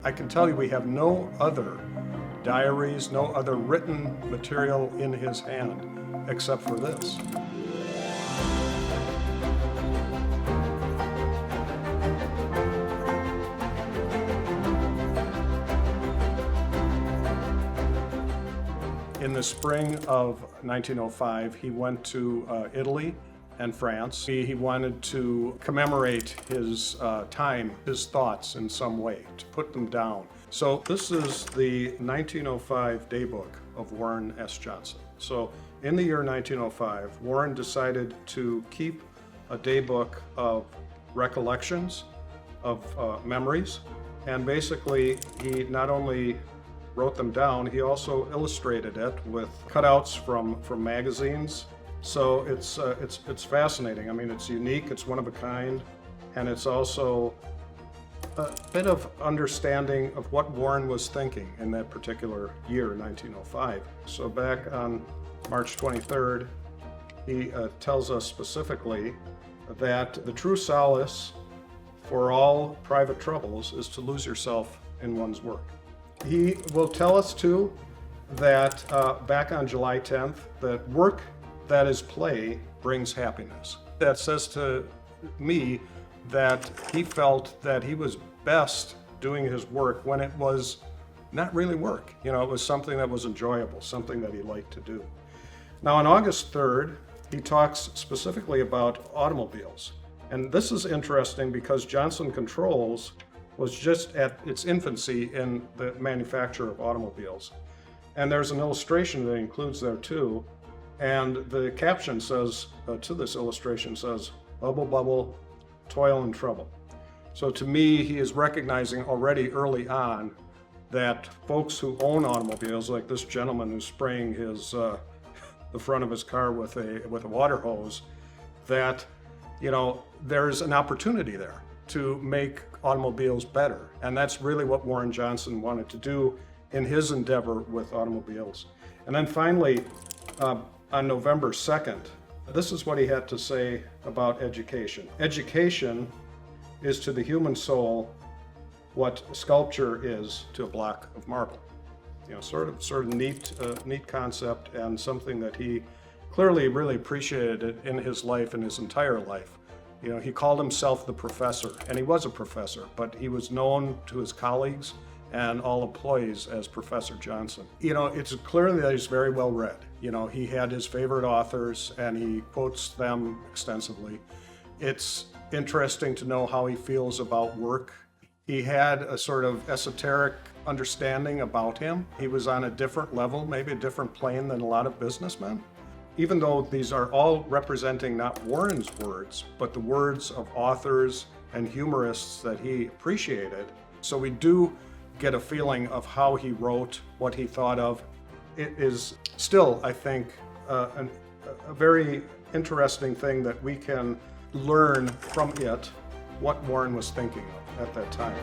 I can tell you we have no other diaries, no other written material in his hand except for this. In the spring of 1905, he went to Italy and France. He wanted to commemorate his time, his thoughts in some way, to put them down. So this is the 1905 Daybook of Warren S. Johnson. So in the year 1905, Warren decided to keep a daybook of recollections, of memories, and basically he not only wrote them down, he also illustrated it with cutouts from magazines. So it's fascinating. I mean, it's unique, it's one of a kind, and it's also a bit of understanding of what Warren was thinking in that particular year, 1905. So back on March 23rd, he tells us specifically that the true solace for all private troubles is to lose yourself in one's work. He will tell us too that back on July 10th, that work that is play brings happiness. That says to me that he felt that he was best doing his work when it was not really work. You know, it was something that was enjoyable, something that he liked to do. Now on August 3rd, he talks specifically about automobiles. And this is interesting because Johnson Controls was just at its infancy in the manufacture of automobiles. And there's an illustration that includes there too. And the caption says, to this illustration says, "Bubble, bubble, toil and trouble." So to me, he is recognizing already early on that folks who own automobiles, like this gentleman who's spraying his the front of his car with a water hose, that, you know, there's an opportunity there to make automobiles better. And that's really what Warren Johnson wanted to do in his endeavor with automobiles. And then finally, on November 2nd, this is what he had to say about education. Education is to the human soul what sculpture is to a block of marble. You know, sort of neat concept, and something that he clearly really appreciated in his life, in his entire life. You know, he called himself the professor, and he was a professor, but he was known to his colleagues and all employees as Professor Johnson. You know, it's clearly that he's very well read. You know, he had his favorite authors and he quotes them extensively. It's interesting to know how he feels about work. He had a sort of esoteric understanding about him. He was on a different level, maybe a different plane than a lot of businessmen. Even though these are all representing not Warren's words, but the words of authors and humorists that he appreciated. So we do get a feeling of how he wrote, what he thought of. It is still, I think, a very interesting thing that we can learn from it what Warren was thinking of at that time.